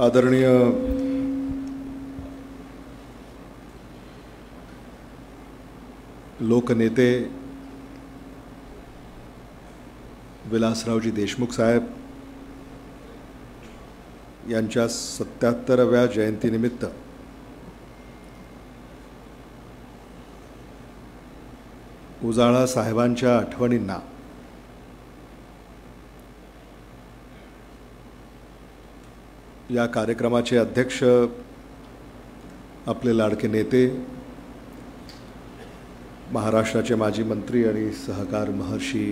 आदरणीय लोकनेते विलासरावजी देशमुख साहेब यांच्या 77व्या जयंतीनिमित्त उजाळा साहेबांच्या आठवणींना या कार्यक्रमाचे अध्यक्ष आपले लाडके नेते महाराष्ट्राचे माजी मंत्री आणि सहकार महर्षी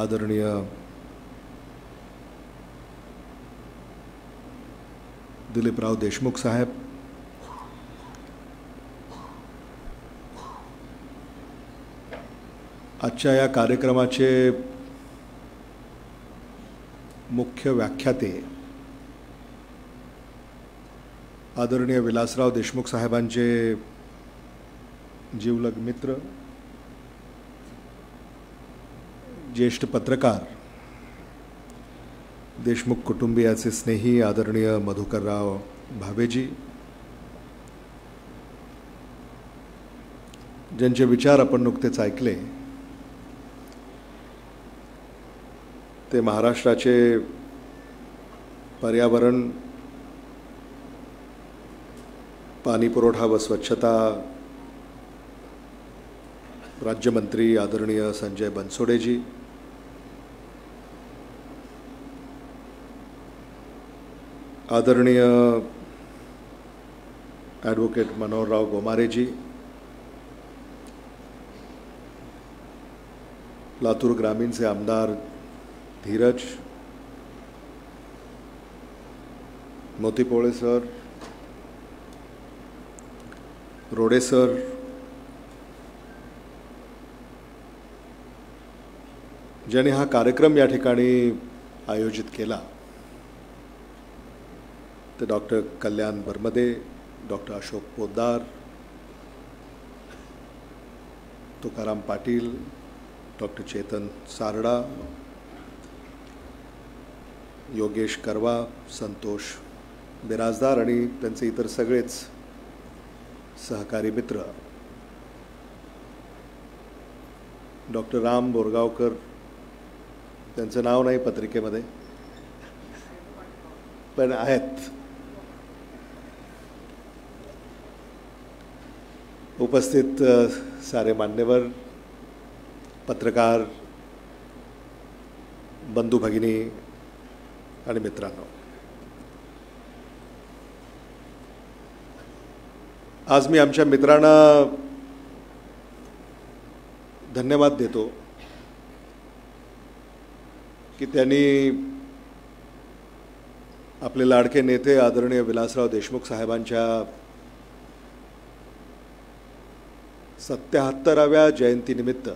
आदरणीय दिलीपराव देशमुख साहेब, आजच्या या कार्यक्रमाचे मुख्य व्याख्याते आदरणीय विलासराव देशमुख साहेबांचे जीवलग मित्र, ज्येष्ठ पत्रकार, देशमुख कुटुंबियाचे स्नेही आदरणीय मधुकरराव भावेजी, ज्यांचे विचार आपण नुकतेच ऐकले, ते महाराष्ट्राचे पर्यावरण, पाणी पुरवठा व स्वच्छता राज्यमंत्री आदरणीय संजय बनसोडेजी, आदरणीय ॲडव्होकेट मनोहरराव गोमारेजी, लातूर ग्रामीणचे आमदार धीरज मोतीपोळे सर, रोडे सर, ज्यांनी हा कार्यक्रम या ठिकाणी आयोजित केला, ते डॉक्टर कल्याण बर्मदे, डॉक्टर अशोक पोद्दार, तुकाराम पाटील, डॉक्टर चेतन सारडा, योगेश करवा, संतोष बिराजदार आणि त्यांचे इतर सगळेच सहकारी मित्र, डॉक्टर राम बोरगावकर, त्यांचं नाव नाही पत्रिकेमध्ये पण आहेत, उपस्थित सारे मान्यवर, पत्रकार बंधू भगिनी आणि मित्रांनो, आज मी आमच्या मित्रांना धन्यवाद देतो की त्यांनी आपले लाडके नेते आदरणीय विलासराव देशमुख साहेबांच्या 77व्या जयंतीनिमित्त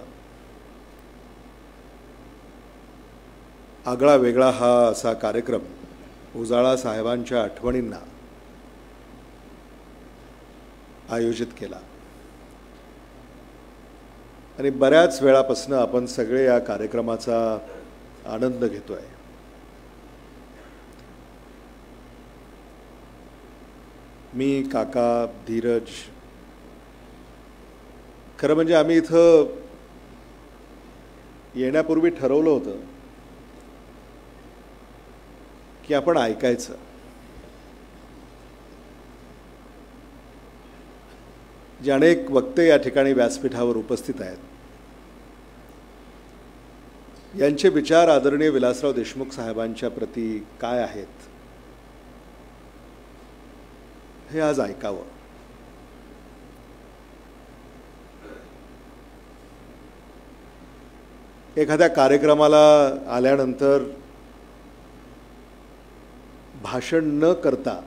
आगळा वेगळा हा असा कार्यक्रम उजाळा साहेबांच्या आठवणींना आयोजित केला आणि बऱ्याच वेळापासून आपण सगळे या कार्यक्रमाचा आनंद घेतोय. मी, काका, धीरज, खरं म्हणजे आम्ही इथं येण्यापूर्वी ठरवलं होतं की आपण ऐकायचं. जे अनेक वक्ते या ठिकाणी व्यासपीठावर उपस्थित आहेत, यांचे विचार आदरणीय विलासराव देशमुख साहेबांच्या प्रती काय आहेत हे आज ऐकावं. एखाद्या कार्यक्रमाला आल्यानंतर भाषण न करता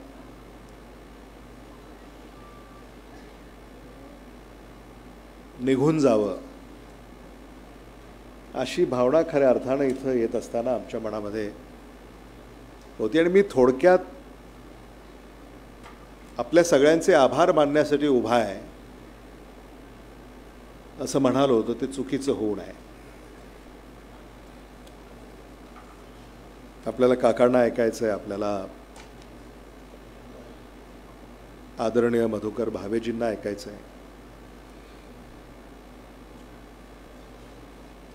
निघून जावं अशी भावना खऱ्या अर्थानं इथं येत असताना आमच्या मनामध्ये होती आणि मी थोडक्यात आपल्या सगळ्यांचे आभार मानण्यासाठी उभा आहे असं म्हणालो होतो, ते चुकीचं होऊ नये. आपल्याला काकांना ऐकायचं आहे, आपल्याला आदरणीय मधुकर भावेजींना ऐकायचं आहे,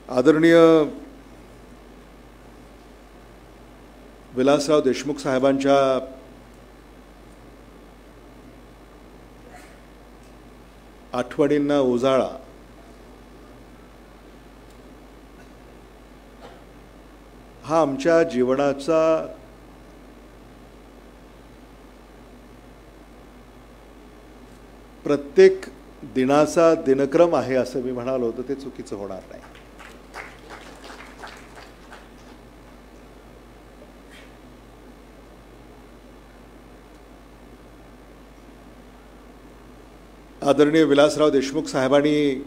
आदरणीय विलासराव देशमुख साहेबांच्या आठवणींना उजाळा हा आमच्या जीवनाचा प्रत्येक दिनाचा दिनक्रम आहे असं मी म्हणालो तर ते चुकीचं होणार नाही. आदरणीय विलासराव देशमुख साहेबांनी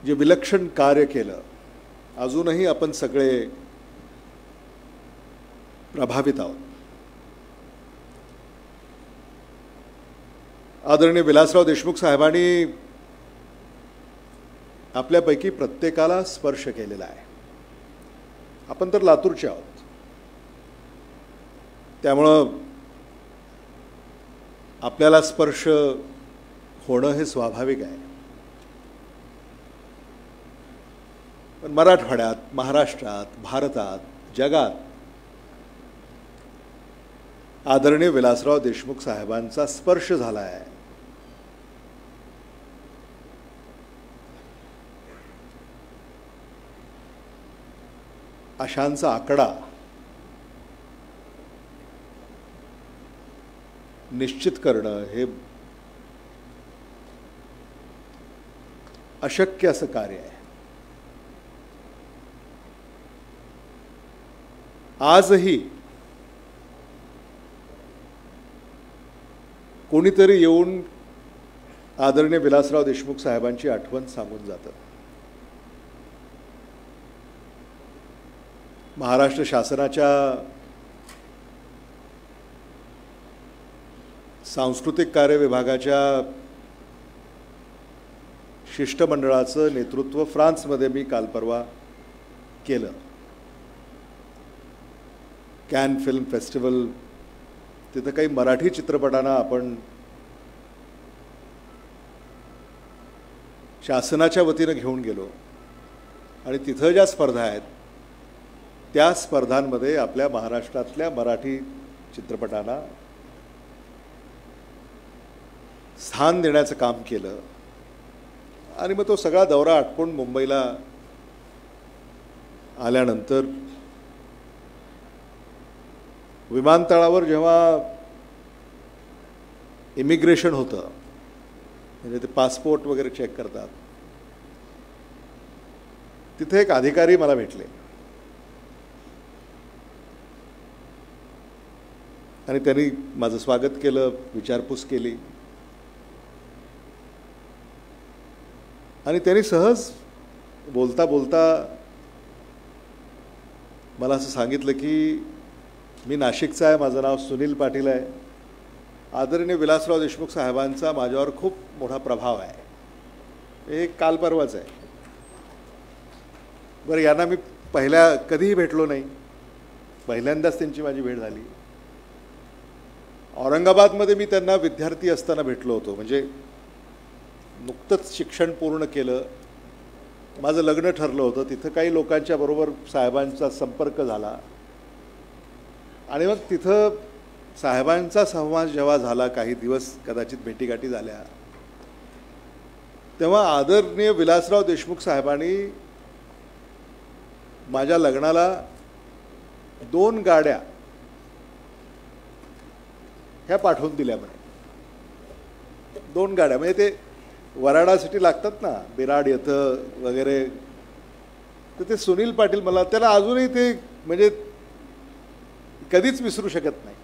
जे विलक्षण कार्य केलं, अजूनही आपण सगळे प्रभावित आहोत. आदरणीय विलासराव देशमुख साहेबांनी आपल्यापैकी प्रत्येकाला स्पर्श केलेला आहे. आपण तर लातूरचे आहोत, त्यामुळं आपल्याला स्पर्श होणं हे स्वाभाविक आहे. पण मराठवाड्यात, महाराष्ट्रात, भारतात, जगात आदरणीय विलासराव देशमुख साहेबांचा स्पर्श झाला आहे. अशांचा आकडा निश्चित करणं हे अशक्य असं कार्य आहे. आजही कोणीतरी येऊन आदरणीय विलासराव देशमुख साहेबांची आठवण सांगून जातं. महाराष्ट्र शासनाच्या सांस्कृतिक कार्य विभागाच्या शिष्टमंडळाचं नेतृत्व फ्रान्समध्ये मी काल परवा केलं. कॅन फिल्म फेस्टिवल, तिथं काही मराठी चित्रपटांना आपण शासनाच्या वतीनं घेऊन गेलो आणि तिथं ज्या स्पर्धा आहेत त्या स्पर्धांमध्ये आपल्या महाराष्ट्रातल्या मराठी चित्रपटांना स्थान देण्याचं काम केलं. आणि मग तो सगळा दौरा आटपून मुंबईला आल्यानंतर विमानतळावर जेव्हा इमिग्रेशन होतं, म्हणजे ते पासपोर्ट वगैरे चेक करतात, तिथे एक अधिकारी मला भेटले आणि त्यांनी माझं स्वागत केलं, विचारपूस केली आणि त्यांनी सहज बोलता बोलता मला असं सांगितलं की मी नाशिकचा आहे, माझं नाव सुनील पाटील आहे, आदरणीय विलासराव देशमुख साहेबांचा माझ्यावर खूप मोठा प्रभाव आहे. हे काल परवाच आहे. बरं, यांना मी कधीही भेटलो नाही, पहिल्यांदाच त्यांची माझी भेट झाली. औरंगाबादमध्ये मी त्यांना विद्यार्थी असताना भेटलो होतो, म्हणजे नुकतंच शिक्षण पूर्ण केलं, माझं लग्न ठरलं होतं. तिथं काही लोकांच्या बरोबर साहेबांचा संपर्क झाला आणि मग तिथं साहेबांचा संवाद जेव्हा झाला, काही दिवस कदाचित भेटीगाठी झाल्या, तेव्हा आदरणीय विलासराव देशमुख साहेबांनी माझ्या लग्नाला 2 गाड्या ह्या पाठवून दिल्या. म्हणे 2 गाड्या, म्हणजे ते वराडासाठी लागतात ना, बिराड येतं वगैरे, तर ते सुनील पाटील, मला त्याला अजूनही ते म्हणजे कधीच विसरू शकत नाही.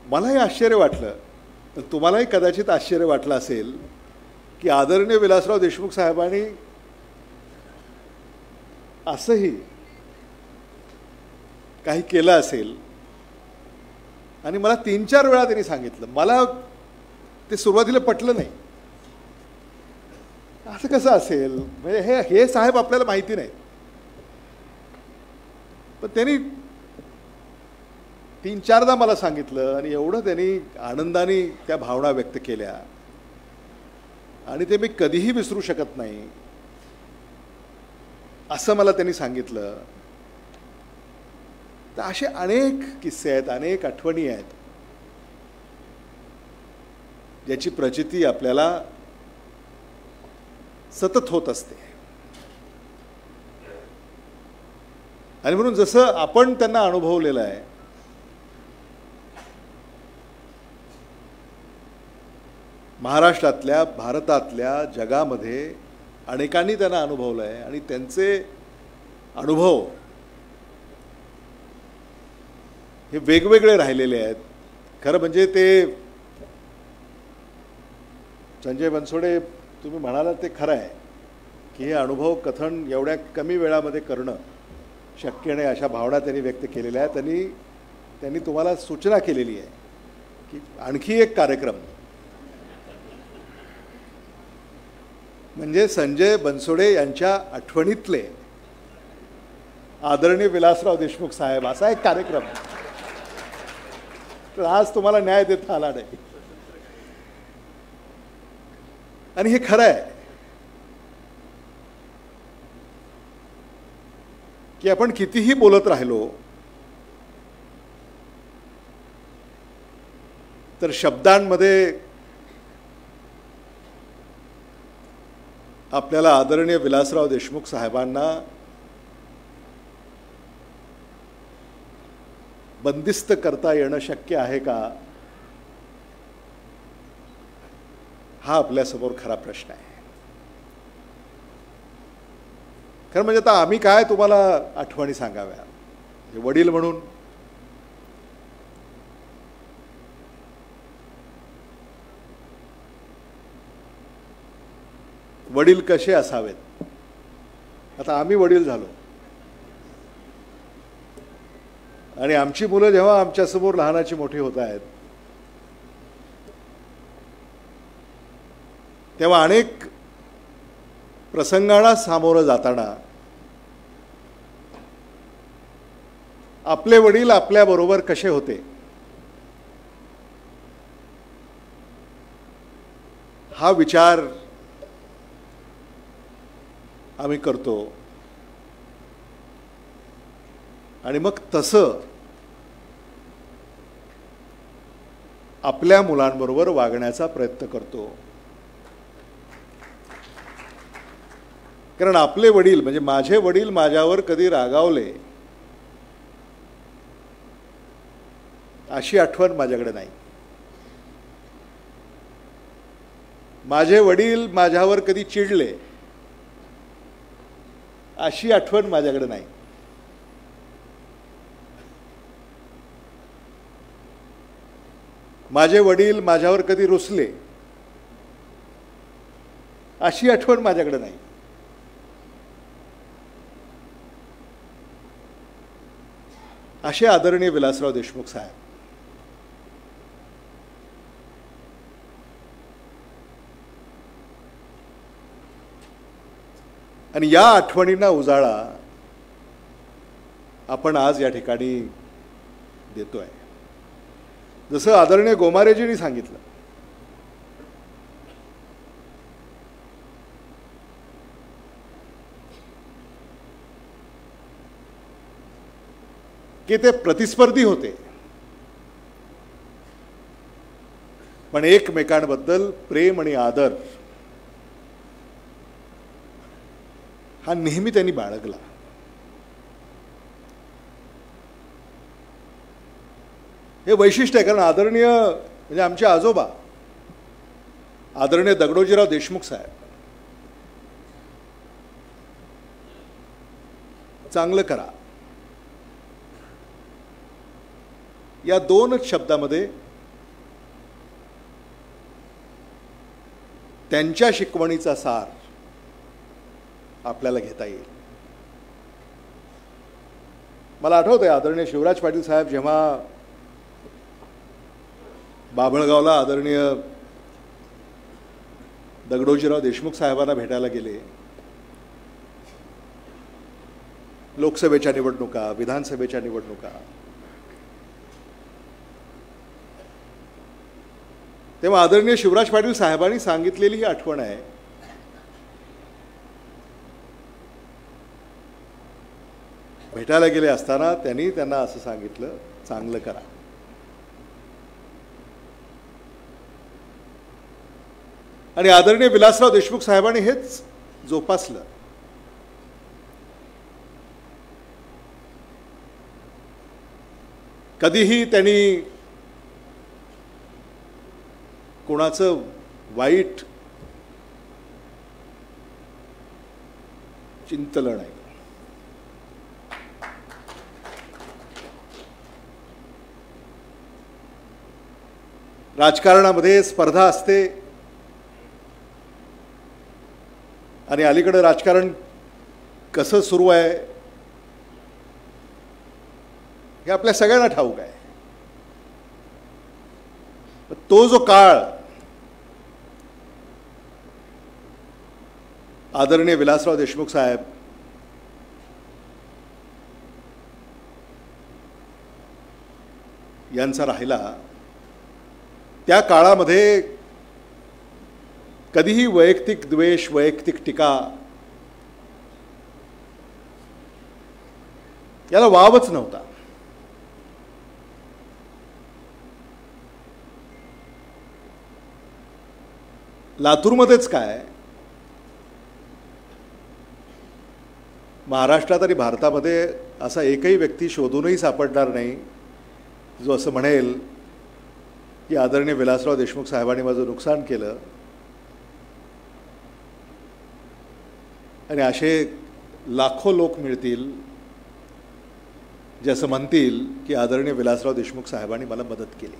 मलाही आश्चर्य वाटलं, पण तुम्हालाही कदाचित आश्चर्य वाटलं असेल की आदरणीय विलासराव देशमुख साहेबांनी असंही काही केलं असेल. आणि मला 3-4 वेळा त्यांनी सांगितलं. मला ते सुरुवातीला पटलं नाही. असं कसं असेल, म्हणजे हे साहेब आपल्याला माहिती नाही. पण त्यांनी 3-4दा मला सांगितलं आणि एवढं त्यांनी आनंदाने त्या भावना व्यक्त केल्या आणि ते मी कधीही विसरू शकत नाही असं मला त्यांनी सांगितलं. तर असे अनेक किस्से आहेत, अनेक आठवणी आहेत ज्याची प्रचिती आपल्याला सतत होत असते. आणि म्हणून जसं आपण त्यांना अनुभवलेलं आहे, महाराष्ट्रातल्या, भारतातल्या, जगामध्ये अनेकांनी त्यांना अनुभवलं आहे आणि त्यांचे अनुभव हे वेगवेगळे राहिलेले आहेत. खरं म्हणजे ते संजय बनसोडे तुम्ही म्हणालात ते खरं आहे की हे अनुभव कथन एवढ्या कमी वेळामध्ये करणं शक्य नाही, अशा भावना त्यांनी व्यक्त केलेल्या आहेत. त्यांनी तुम्हाला सूचना केलेली आहे की आणखी एक कार्यक्रम म्हणजे संजय बनसोडे यांच्या आठवणीतले आदरणीय विलासराव देशमुख साहेब असा एक कार्यक्रम. तर आज तुम्हाला न्याय देता आला नाही आणि हे खरं आहे की आपण कितीही बोलत राहिलो तर शब्दांमध्ये आपल्याला आदरणीय विलासराव देशमुख साहेबांना बंदिस्त करता येणं शक्य आहे का, हा आपल्यासमोर खरा प्रश्न आहे. खरं म्हणजे आता आम्ही काय तुम्हाला आठवणी सांगाव्या, वडील म्हणून वडील कसे असावेत. आता आम्ही वडील झालो आणि आमची मुलं जेव्हा आमच्यासमोर लहानाची मोठी होत आहेत तेव्हा अनेक प्रसंगांना सामोरं जाताना आपले वडील आपल्याबरोबर कसे होते हा विचार आम्ही करतो आणि मग तसं आपल्या मुलांबरोबर वागण्याचा प्रयत्न करतो. कारण आपले वडील म्हणजे माझे वडील माझ्यावर कधी रागावले अशी आठवण माझ्याकडे नाही. माझे वडील माझ्यावर कधी चिडले अशी आठवण माझ्याकडे नाही. माझे वडील माझ्यावर कधी रुसले अशी आठवण माझ्याकडे नाही. असे आदरणीय विलासराव देशमुख साहेब. आणि या आठवणींना उजाळा आपण आज या ठिकाणी देतोय. जसं आदरणीय गोमारेजींनी सांगितलं की ते प्रतिस्पर्धी होते पण एकमेकांबद्दल प्रेम आणि आदर हा नेहमी त्यांनी बाळगला. हे वैशिष्ट्य आहे. कारण आदरणीय म्हणजे आमचे आजोबा आदरणीय दगडोजीराव देशमुख साहेब चांगलं करा या दोनच शब्दामध्ये त्यांच्या शिकवणीचा सार आपल्याला घेता येईल. मला आठवतंय आदरणीय शिवराज पाटील साहेब जेव्हा बाभळगावला आदरणीय दगडोजीराव देशमुख साहेबांना भेटायला गेले. लोकसभेच्या निवडणुका, विधानसभेच्या निवडणुका. तेव्हा आदरणीय शिवराज पाटील साहेबांनी सांगितलेली ही आठवण आहे. भेटायला गेले असताना त्यांनी त्यांना असं सांगितलं, चांगलं करा. आणि आदरणीय विलासराव देशमुख साहेबांनी हेच जोपासलं. कधीही त्यांनी कोणाचं वाईट चिंतलं नाही. राजकारणामध्ये स्पर्धा असते आणि अलीकडे राजकारण कसं सुरू आहे हे आपल्या सगळ्यांना ठाऊक आहे. तो जो काळ आदरणीय विलासराव देशमुख साहेब यांचा राहिला, त्या काळामध्ये कधीही वैयक्तिक द्वेष, वैयक्तिक टीका याला वावच नव्हता. लातूरमध्येच काय, महाराष्ट्रात आणि भारतामध्ये असा एकही व्यक्ती शोधूनही सापडणार नाही जो असं म्हणेल की आदरणीय विलासराव देशमुख साहेबांनी माझं नुकसान केलं. आणि असे लाखो लोक मिळतील जे असं म्हणतील की आदरणीय विलासराव देशमुख साहेबांनी मला मदत केली.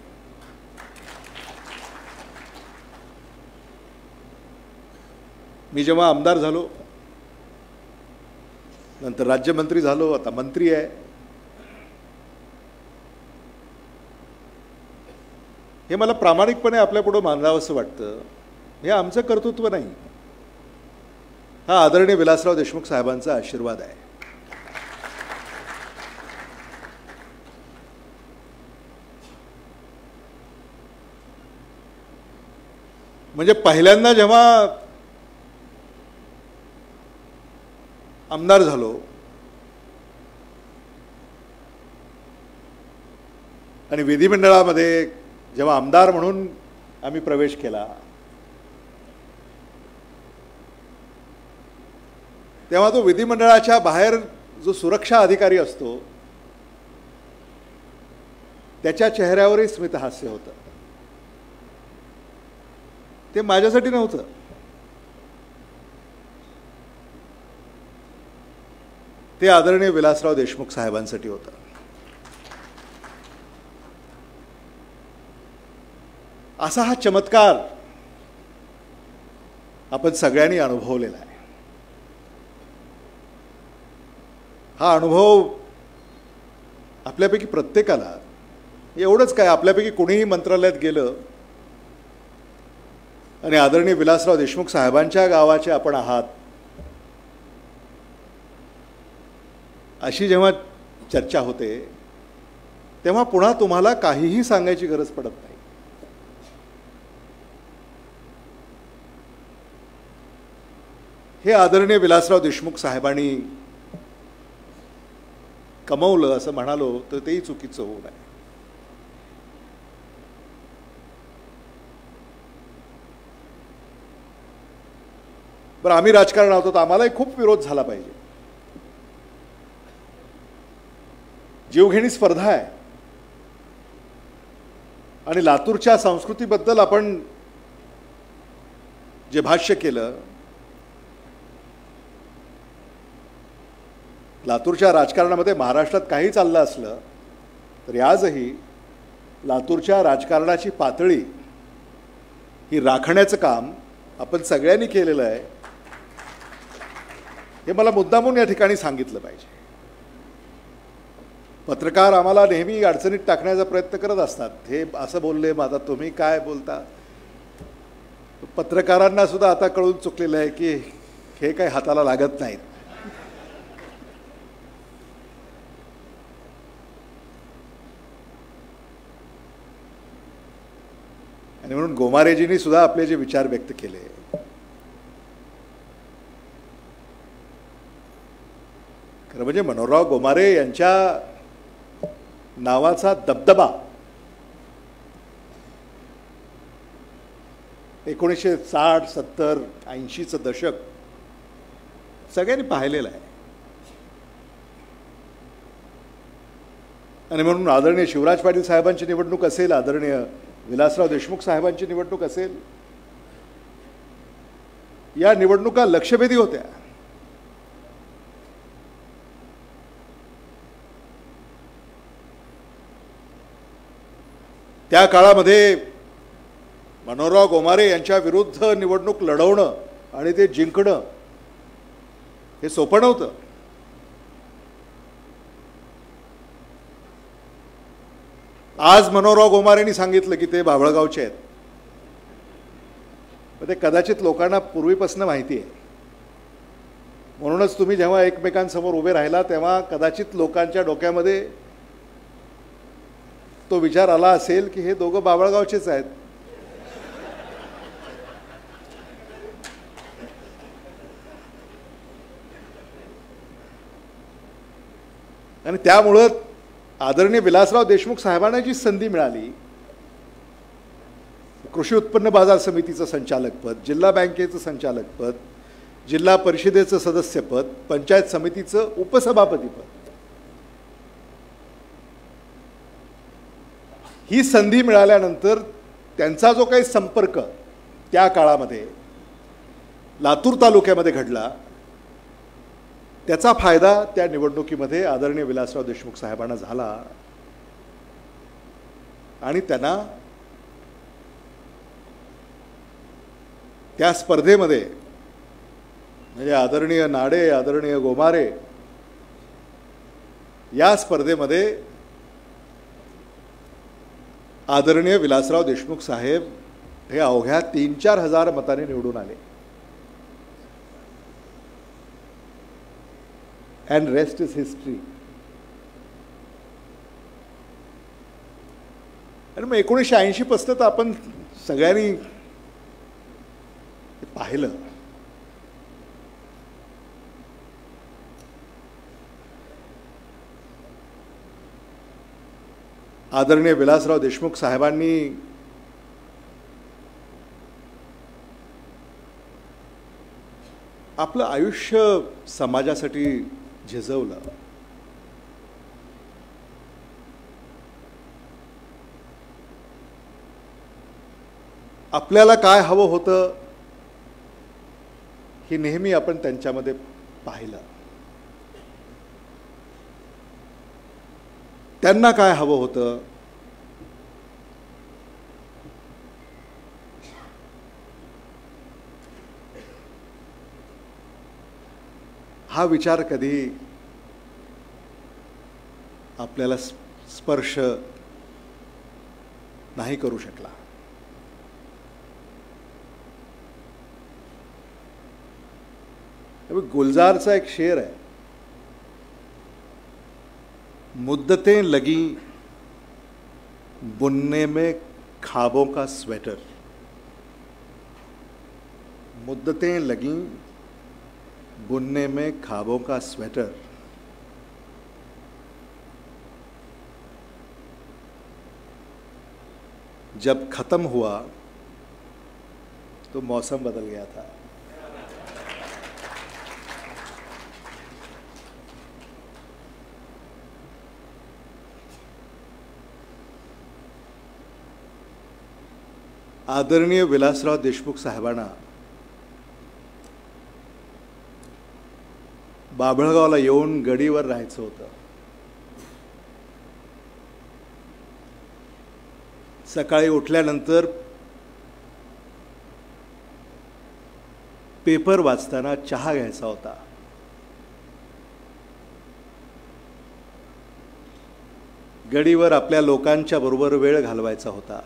मी जेव्हा आमदार झालो, नंतर राज्यमंत्री झालो, आता मंत्री आहे, हे मला प्रामाणिकपणे आपल्यापुढे मांडावंसं वाटतं. हे आमचं कर्तृत्व नाही, हा आदरणीय विलासराव देशमुख साहेबांचा आशीर्वाद आहे. म्हणजे पहिल्यांदा जेव्हा आमदार झालो आणि विधिमंडळामध्ये जेव्हा आमदार म्हणून आम्ही प्रवेश केला, तेव्हा तो विधिमंडळाच्या बाहेर जो सुरक्षा अधिकारी असतो त्याच्या चेहऱ्यावरही स्मितहास्य होतं. ते माझ्यासाठी नव्हतं, ते आदरणीय विलासराव देशमुख साहेबांसाठी होतं. असा हा चमत्कार आपण सगळ्यांनी अनुभवलेला आहे. हा अनुभव आपल्यापैकी प्रत्येकाला, एवढंच काय, आपल्यापैकी कोणीही मंत्रालयात गेलं आणि आदरणीय विलासराव देशमुख साहेबांच्या गावाचे आपण आहात अशी जेव्हा चर्चा होते तेव्हा पुन्हा तुम्हाला काहीही सांगायची गरज पडत नाही. हे आदरणीय विलासराव देशमुख साहेबांनी कमवलं असं म्हणालो तर तेही चुकीचं होऊ नये. बरं, आम्ही राजकारणात होतो, आम्हालाही खूप विरोध झाला पाहिजे. जीवघेणी स्पर्धा आहे आणि लातूरच्या संस्कृतीबद्दल आपण जे भाष्य केलं, लातूरच्या राजकारणामध्ये महाराष्ट्रात काही चाललं असलं तरी आजही लातूरच्या राजकारणाची पातळी ही राखण्याचं काम आपण सगळ्यांनी केलेलं आहे, हे मला मुद्दामून या ठिकाणी सांगितलं पाहिजे. पत्रकार आम्हाला नेहमी अडचणीत टाकण्याचा प्रयत्न करत असतात. हे असं बोलले, मग आता तुम्ही काय बोलता. पत्रकारांना सुद्धा आता कळून चुकलेलं आहे की हे काही हाताला लागत नाहीत. आणि म्हणून गोमारेजींनी सुद्धा आपले जे विचार व्यक्त केले, खरं म्हणजे मनोहरराव गोमारे यांच्या नावाचा दबदबा 1960, 70, 80चं दशक सगळ्यांनी पाहिलेलं आहे. आणि म्हणून आदरणीय शिवराज पाटील साहेबांची निवडणूक असेल, आदरणीय विलासराव देशमुख साहेबांची निवडणूक असेल, या निवडणुका लक्षवेधी होत्या. त्या काळामध्ये मनोहरराव गोमारे यांच्या विरुद्ध निवडणूक लढवणं आणि ते जिंकणं हे सोपं नव्हतं. आज मनोहरराव गोमारेंनी सांगितलं की ते बाभळगावचे आहेत, पण ते कदाचित लोकांना पूर्वीपासून माहिती आहे. म्हणूनच तुम्ही जेव्हा एकमेकांसमोर उभे राहिला तेव्हा कदाचित लोकांच्या डोक्यामध्ये तो विचार आला असेल की हे दोघं बाभळगावचेच आहेत. आणि त्यामुळं आदरणीय विलासराव देशमुख साहेबांना जी संधी मिळाली, कृषी उत्पन्न बाजार समितीचं संचालकपद, जिल्हा बँकेचं संचालकपद, जिल्हा परिषदेचं सदस्यपद, पंचायत समितीचं उपसभापतीपद, ही संधी मिळाल्यानंतर त्यांचा जो काही संपर्क त्या काळामध्ये लातूर तालुक्यामध्ये घडला, त्याचा फायदा त्या निवडणुकीमध्ये आदरणीय विलासराव देशमुख साहेबांना झाला. आणि त्यांना त्या स्पर्धेमध्ये, म्हणजे आदरणीय नाडे, आदरणीय गोमारे या स्पर्धेमध्ये आदरणीय विलासराव देशमुख साहेब हे अवघ्या 3-4 हजार मतांनी निवडून आले. And rest is history. आणि मग 1980 पासून तर आपण सगळ्यांनी पाहिलं. आदरणीय विलासराव देशमुख साहेबांनी आपलं आयुष्य समाजासाठी झिजवलं. आपल्याला काय हवं होतं हे नेहमी आपण त्यांच्यामध्ये पाहिलं. त्यांना काय हवं होतं हा विचार कधी आपल्याला स्पर्श नाही करू शकला. गुलजारचा एक शेर आहे, मुद्दतें लगी बुनने में ख्वाबों का स्वेटर. मुद्दतें लगी बुनने में ख्वाबों का स्वेटर. जब खत्म हुआ तो मौसम बदल गया था. आदरणीय विलासराव देशमुख साहेबांना बाभळगावला येऊन गडीवर राहायचं होतं. सकाळी उठल्यानंतर पेपर वाचताना चहा घ्यायचा होता. गडीवर आपल्या लोकांच्या बरोबर वेळ घालवायचा होता.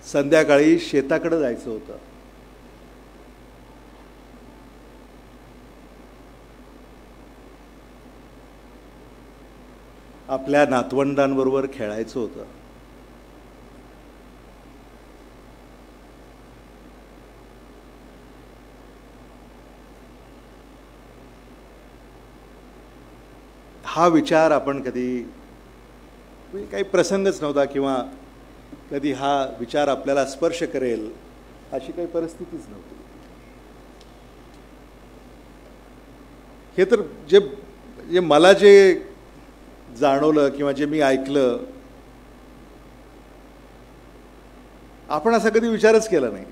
संध्याकाळी शेताकडे जायचं होतं. आपल्या नातवंडांबरोबर खेळायचं होतं. हा विचार आपण कधी, काही प्रसंगच नव्हता किंवा कधी हा विचार आपल्याला स्पर्श करेल अशी काही परिस्थितीच नव्हती. हे तर जे मला जे जाणवलं किंवा जे मी ऐकलं, आपण असा कधी विचारच केला नाही.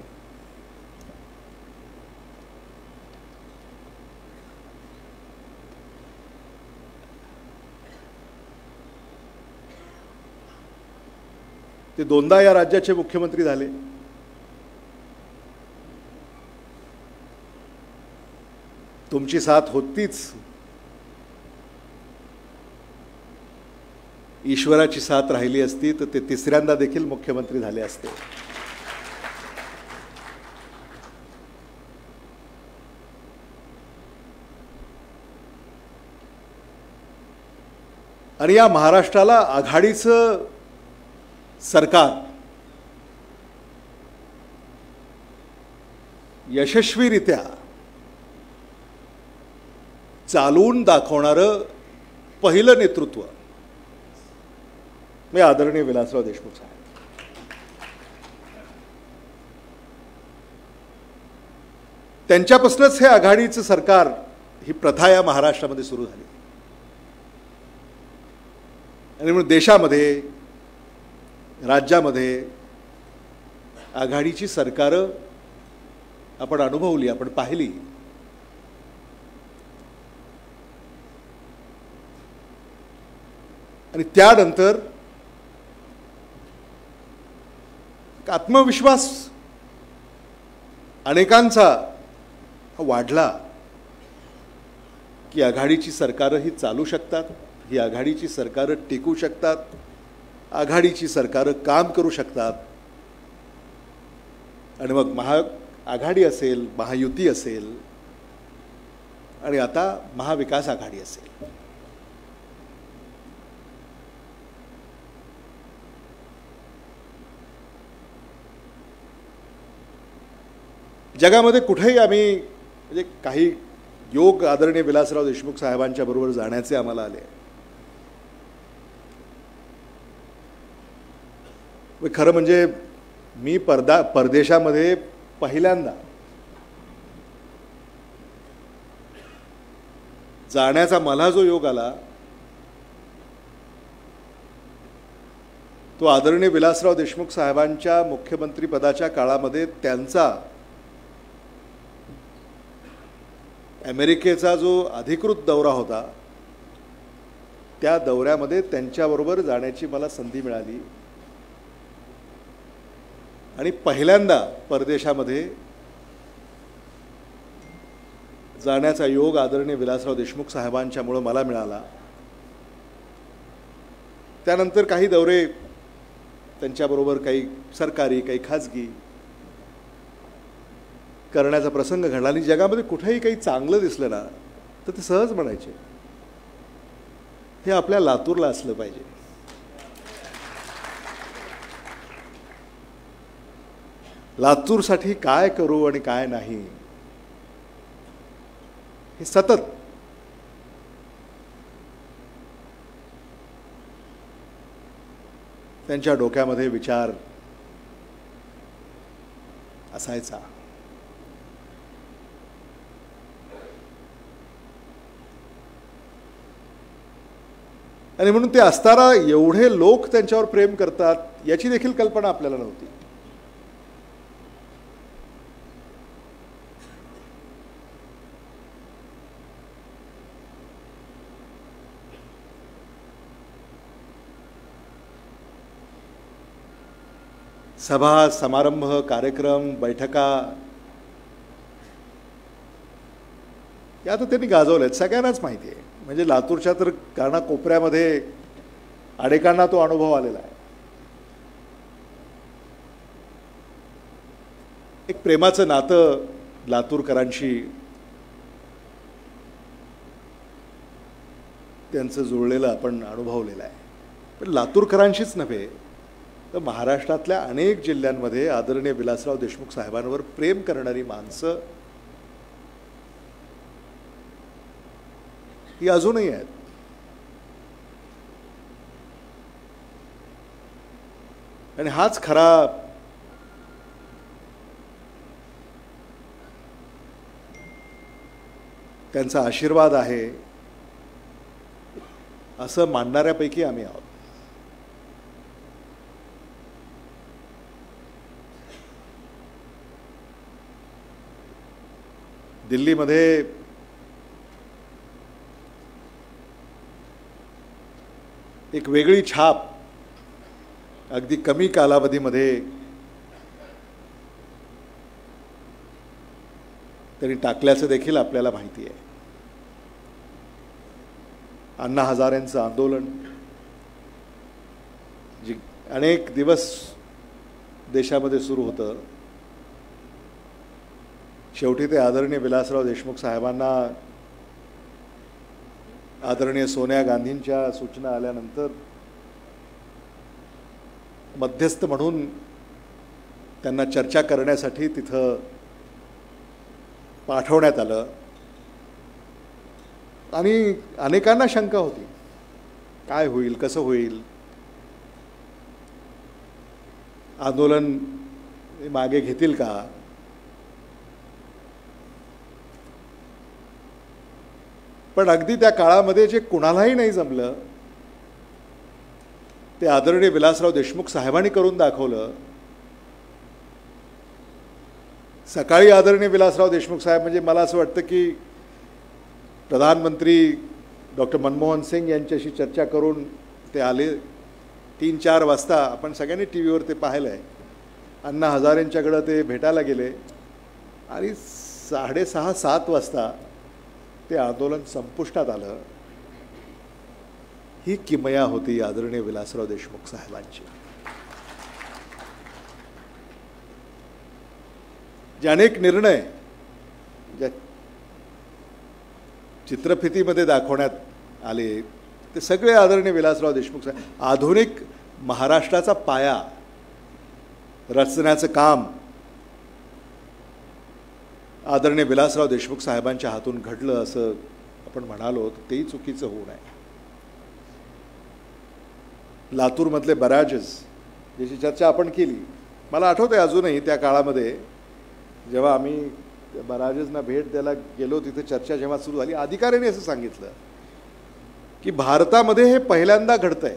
ते दोनदा या राज्याचे मुख्यमंत्री झाले. तुमची साथ होतीच, ईश्वराची साथ राहिली असती तर ते तिसऱ्यांदा देखील मुख्यमंत्री झाले असते. आणि या महाराष्ट्राला आघाडीचं सरकार यशस्वीरित्या चालवून दाखवणारं पहिलं नेतृत्व मी आदरणीय विलासराव देशमुख साहेब. त्यांच्यापासूनच हे आघाडीचं सरकार, ही प्रथा या महाराष्ट्रामध्ये सुरू झाली. आणि म्हणून देशामध्ये, राज्यामध्ये आघाडीची सरकारं आपण अनुभवली, आपण पाहिली. आणि त्यानंतर आत्मविश्वास अनेकांचा वाढला की आघाडीची सरकारं ही चालू शकतात, ही आघाडीची सरकारं टिकू शकतात, आघाडीची सरकारं काम करू शकतात. आणि मग महाआघाडी असेल, महायुती असेल आणि आता महाविकास आघाडी असेल. जगामध्ये कुठेही आम्ही, म्हणजे काही योग आदरणीय विलासराव देशमुख साहेबांच्या बरोबर जाण्याचे आम्हाला आले. खरं म्हणजे मी परदेशामध्ये पहिल्यांदा जाण्याचा मला जो योग आला तो आदरणीय विलासराव देशमुख साहेबांच्या मुख्यमंत्री पदाच्या काळामध्ये त्यांचा अमेरिकेचा जो अधिकृत दौरा होता, त्या दौऱ्यामध्ये त्यांच्याबरोबर जाण्याची मला संधी मिळाली. आणि पहिल्यांदा परदेशामध्ये जाण्याचा योग आदरणीय विलासराव देशमुख साहेबांच्यामुळं मला मिळाला. त्यानंतर काही दौरे त्यांच्याबरोबर, काही सरकारी, काही खाजगी करण्याचा प्रसंग घडला. आणि जगामध्ये कुठेही काही चांगलं दिसलं ना तर ते सहज म्हणायचे, हे आपल्या लातूरला असलं पाहिजे. लातूरसाठी काय करू आणि काय नाही हे सतत त्यांच्या डोक्यामध्ये विचार असायचा. आणि म्हणून ते असताना एवढे लोक त्यांच्यावर प्रेम करतात याची देखील कल्पना आपल्याला नव्हती. सभा, समारंभ, कार्यक्रम, बैठका या तर त्यांनी गाजवल्यात, सगळ्यांनाच माहिती आहे. म्हणजे लातूरच्या तर कानाकोपऱ्यामध्ये अनेकांना तो अनुभव आलेला आहे. एक प्रेमाचं नातं लातूरकरांशी त्यांचं जुळलेलं आपण अनुभवलेलं आहे. पण लातूरकरांशीच नव्हे तर महाराष्ट्रातल्या अनेक जिल्ह्यांमध्ये आदरणीय विलासराव देशमुख साहेबांवर प्रेम करणारी माणसं ही अजूनही आहेत. आणि हाच खरा त्यांचा आशीर्वाद आहे असं मानणाऱ्यापैकी आम्ही आहोत. दिल्लीमध्ये एक वेगळी छाप अगदी कमी कालावधीमध्ये त्यांनी टाकल्याचं देखील आपल्याला माहिती आहे. अण्णा हजारेंचं आंदोलन जे अनेक दिवस देशामध्ये सुरू होतं, शेवटी ते आदरणीय विलासराव देशमुख साहेबांना आदरणीय सोनिया गांधींच्या सूचना आल्यानंतर मध्यस्थ म्हणून त्यांना चर्चा करण्यासाठी तिथं पाठवण्यात आलं. आणि अनेकांना शंका होती काय होईल, कसं होईल, आंदोलन मागे घेतील का. पण अगदी त्या काळामध्ये जे कुणालाही नाही जमलं ते आदरणीय विलासराव देशमुख साहेबांनी करून दाखवलं. सकाळी आदरणीय विलासराव देशमुख साहेब म्हणजे मला असं वाटतं की प्रधानमंत्री डॉक्टर मनमोहन सिंग यांच्याशी चर्चा करून ते आले. 3-4 वाजता आपण सगळ्यांनी टी व्हीवर ते पाहिलं आहे. अण्णा हजारेंच्याकडं ते भेटायला गेले आणि 6:30-7 वाजता ते आंदोलन संपुष्टात आलं. ही किमया होती आदरणीय विलासराव देशमुख साहेबांची. जे अनेक निर्णय ज्या चित्रफितीमध्ये दाखवण्यात आले ते सगळे आदरणीय विलासराव देशमुख साहेब. आधुनिक महाराष्ट्राचा पाया रचण्याचं काम आदरणीय विलासराव देशमुख साहेबांच्या हातून घडलं असं आपण म्हणालो तर तेही चुकीचं होऊ नये. लातूरमधले बराजेस ज्याची चर्चा आपण केली, मला आठवतं आहे अजूनही त्या काळामध्ये जेव्हा आम्ही बराजेसना भेट द्यायला गेलो तिथे चर्चा जेव्हा सुरू झाली, अधिकाऱ्यांनी असं सांगितलं की भारतामध्ये हे पहिल्यांदा घडतंय.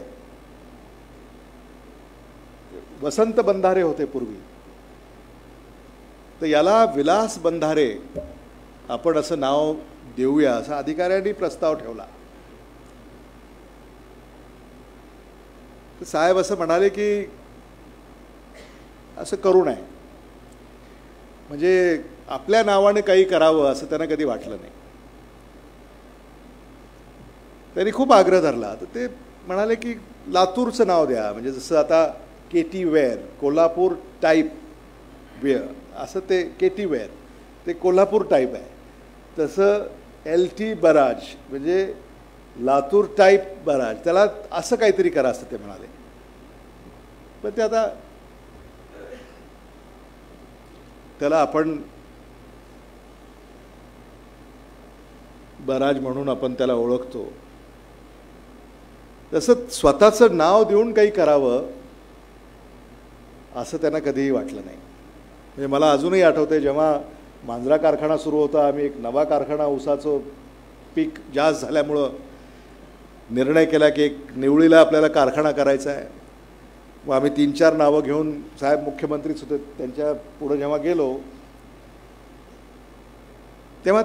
वसंत बंधारे होते पूर्वी, तर याला विलास बंधारे आपण असं नाव देऊया असा अधिकाऱ्यांनी प्रस्ताव ठेवला. तर साहेब असं म्हणाले की असं करू नये, म्हणजे आपल्या नावाने काही करावं असं त्यांना कधी वाटलं नाही. त्यांनी खूप आग्रह धरला. तर ते म्हणाले की लातूरचं नाव द्या, म्हणजे जसं आता केटी वेअर कोल्हापूर टाईप वेअर असं ते केटी वेअर ते कोल्हापूर टाईप आहे, तसं LT बराज म्हणजे लातूर टाईप बराज, त्याला असं काहीतरी करा असं ते म्हणाले. पण ते आता त्याला आपण बराज म्हणून आपण त्याला ओळखतो, तसं स्वतःचं नाव देऊन काही करावं असं त्यांना कधीही वाटलं नाही. म्हणजे मला अजूनही आठवतं जेव्हा मांजरा कारखाना सुरू होता, आम्ही एक नवा कारखाना ऊसाचं पीक जास्त झाल्यामुळं निर्णय केला की एक निवळीला आपल्याला कारखाना करायचा आहे. मग आम्ही 3-4 नावं घेऊन, साहेब मुख्यमंत्रीच होते, त्यांच्या पुढे जेव्हा गेलो तेव्हा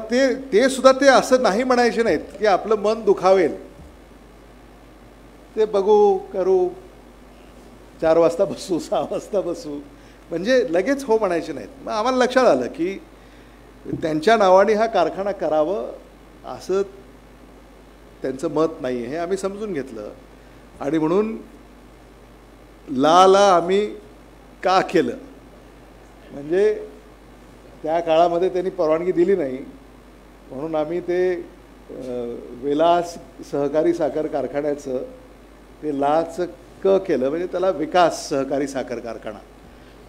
ते सुद्धा ते असं नाही म्हणायचे नाहीत की आपलं मन दुखावेल, ते बघू करू 4 वाजता बसू 6 वाजता बसू, म्हणजे लगेच हो म्हणायचे नाहीत. मग आम्हाला लक्षात आलं की त्यांच्या नावाने हा कारखाना करावं असं त्यांचं मत नाही हे आम्ही समजून घेतलं. आणि म्हणून ला आम्ही का केलं, म्हणजे त्या काळामध्ये त्यांनी परवानगी दिली नाही, म्हणून आम्ही ते विलास सहकारी साखर कारखान्याचं ते लाचं क केलं, म्हणजे त्याला विकास सहकारी साखर कारखाना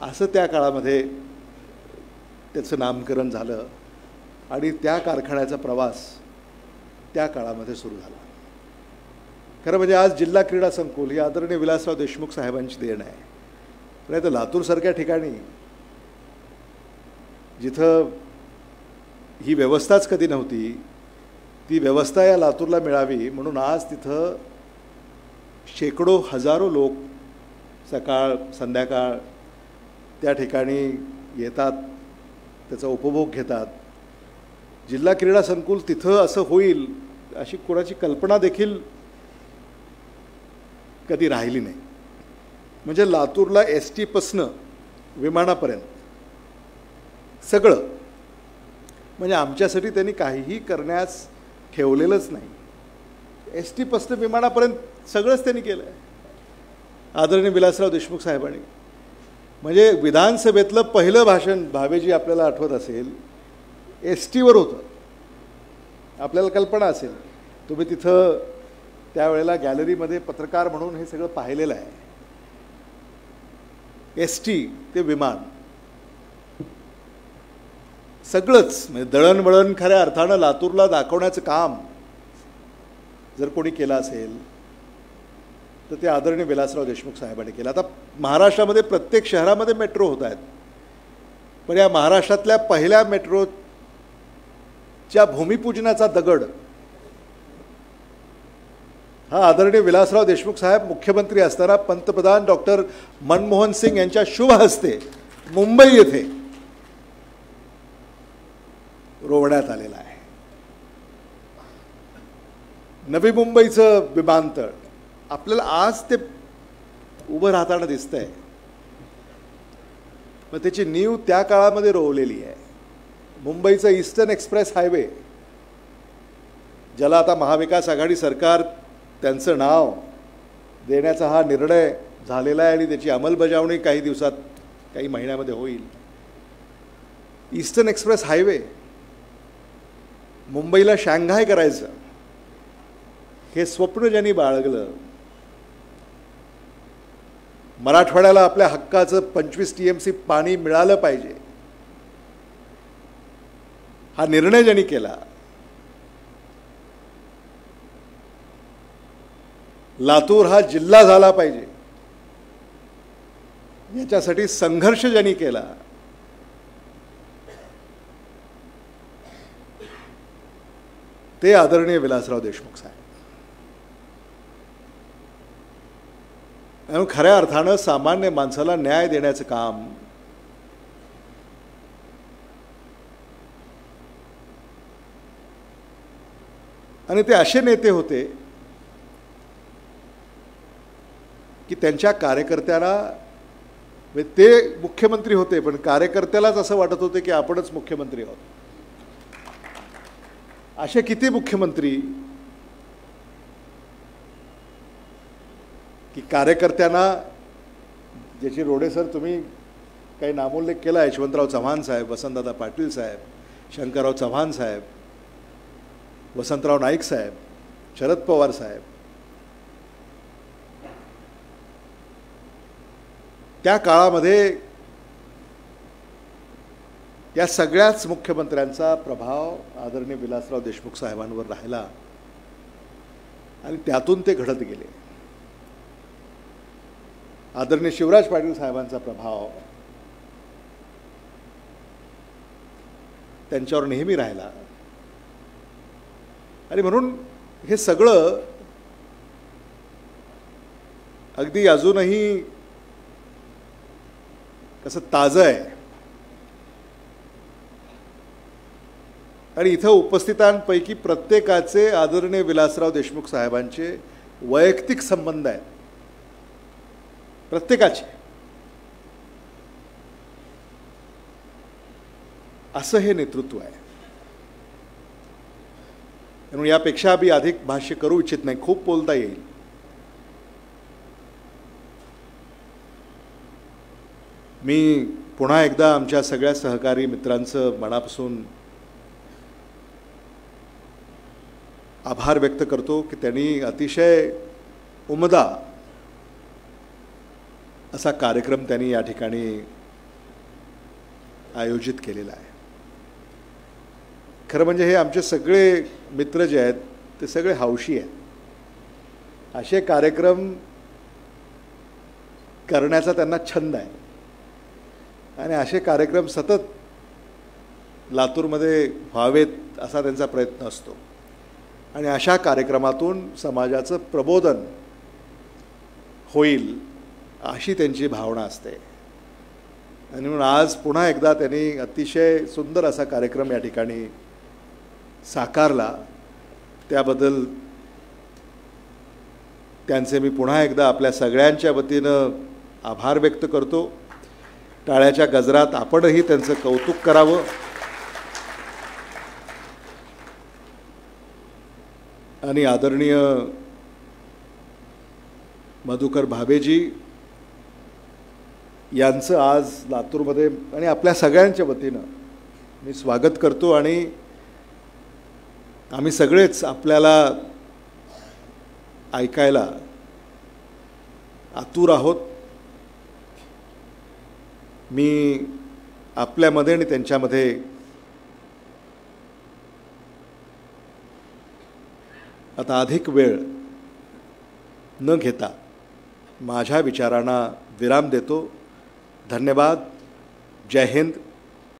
असं त्या काळामध्ये त्याचं नामकरण झालं आणि त्या कारखान्याचा प्रवास त्या काळामध्ये सुरू झाला. खरं म्हणजे आज जिल्हा क्रीडा संकुल ही आदरणीय विलासराव देशमुख साहेबांची देण आहे. नाही तर लातूरसारख्या ठिकाणी जिथं ही व्यवस्थाच कधी नव्हती, ती व्यवस्था या लातूरला मिळावी म्हणून आज तिथं शेकडो हजारो लोक सकाळ संध्याकाळ त्या ठिकाणी येतात, त्याचा उपभोग घेतात. जिल्हा क्रीडा संकुल तिथं असं होईल अशी कोणाची कल्पना देखील कधी राहिली नाही. म्हणजे लातूरला ST विमानापर्यंत सगळं, म्हणजे आमच्यासाठी त्यांनी काहीही करण्यास ठेवलेलंच नाही. ST विमानापर्यंत सगळंच त्यांनी केलं आहे आदरणीय विलासराव देशमुख साहेबांनी. म्हणजे विधानसभेतलं पहिलं भाषण भावेजी आपल्याला आठवत असेल STवर होतं. आपल्याला कल्पना असेल, तुम्ही तिथं त्यावेळेला गॅलरीमध्ये पत्रकार म्हणून हे सगळं पाहिलेलं आहे. ST ते विमान सगळंच, म्हणजे दळणवळण खऱ्या अर्थानं लातूरला दाखवण्याचं काम जर कोणी केलं असेल तर ते आदरणीय विलासराव देशमुख साहेबांनी केलं. आता महाराष्ट्रामध्ये प्रत्येक शहरामध्ये मेट्रो होत आहेत, पण या महाराष्ट्रातल्या पहिल्या मेट्रोच्या भूमिपूजनाचा दगड हा आदरणीय विलासराव देशमुख साहेब मुख्यमंत्री असताना पंतप्रधान डॉक्टर मनमोहन सिंग यांच्या शुभ हस्ते मुंबई येथे रोवण्यात आलेला आहे. नवी मुंबईचं विमानतळ आपल्याला आज ते उभं राहताना दिसतंय, मग त्याची नीव त्या काळामध्ये रोवलेली आहे. मुंबईचं ईस्टर्न एक्सप्रेस हायवे, ज्याला आता महाविकास आघाडी सरकार त्यांचं नाव देण्याचा हा निर्णय झालेला आहे आणि त्याची अंमलबजावणी काही दिवसात काही महिन्यामध्ये होईल. ईस्टर्न एक्सप्रेस हायवे मुंबईला शांघाय करायचं हे स्वप्न ज्यांनी बाळगलं, मराठवाड्याला आपल्या हक्काचं 25 TMC पाणी मिळालं पाहिजे हा निर्णय ज्यांनी केला, लातूर हा जिल्हा झाला पाहिजे याच्यासाठी संघर्ष ज्यांनी केला, ते आदरणीय विलासराव देशमुख साहेब. आणि खऱ्या अर्थानं सामान्य माणसाला न्याय देण्याचं काम आणि ते असे नेते होते की त्यांच्या कार्यकर्त्याला, ते मुख्यमंत्री होते पण कार्यकर्त्यालाच असं वाटत होते की आपणच मुख्यमंत्री आहोत. असे किती मुख्यमंत्री की कार्यकर्त्यांना, ज्याची रोडे सर तुम्ही काही नामोल्लेख केला, यशवंतराव चव्हाण साहेब, वसंतदादा पाटील साहेब, शंकरराव चव्हाण साहेब, वसंतराव नाईक साहेब, शरद पवार साहेब, त्या काळामध्ये या सगळ्याच मुख्यमंत्र्यांचा प्रभाव आदरणीय विलासराव देशमुख साहेबांवर राहिला आणि त्यातून ते घडत गेले. आदरणीय शिवराज पाटील साहेबांचा प्रभाव त्यांच्यावर नेहमी राहिला आणि म्हणून हे सगळं अगदी अजूनही कसं ताजं आहे. आणि इथं उपस्थितांपैकी प्रत्येकाचे आदरणीय विलासराव देशमुख साहेबांचे वैयक्तिक संबंध आहेत, प्रत्येकाचे. असं हे नेतृत्व आहे. म्हणून यापेक्षा मी अधिक भाष्य करू इच्छित नाही, खूप बोलता येईल. मी पुन्हा एकदा आमच्या सगळ्या सहकारी मित्रांचं मनापासून आभार व्यक्त करतो की त्यांनी अतिशय उमदा असा कार्यक्रम त्यांनी या ठिकाणी आयोजित केलेला आहे. खरं म्हणजे हे आमचे सगळे मित्र जे आहेत ते सगळे हौशी आहेत. असे कार्यक्रम करण्याचा त्यांना छंद आहे आणि असे कार्यक्रम सतत लातूरमध्ये व्हावेत असा त्यांचा प्रयत्न असतो आणि अशा कार्यक्रमातून समाजाचं प्रबोधन होईल अशी त्यांची भावना असते. आणि म्हणून आज पुन्हा एकदा त्यांनी अतिशय सुंदर असा कार्यक्रम या ठिकाणी साकारला. त्याबद्दल त्यांचे मी पुन्हा एकदा आपल्या सगळ्यांच्या वतीनं आभार व्यक्त करतो. टाळ्याच्या गजरात आपणही त्यांचं कौतुक करावं. आणि आदरणीय मधुकर भाभेजी यांचं आज लातूरमध्ये आणि आपल्या सगळ्यांच्या वतीनं मी स्वागत करतो. आणि आम्ही सगळेच आपल्याला ऐकायला आतुर आहोत. मी आपल्यामध्ये आणि त्यांच्यामध्ये आता अधिक वेळ न घेता माझ्या विचारांना विराम देतो. धन्यवाद. जय हिंद.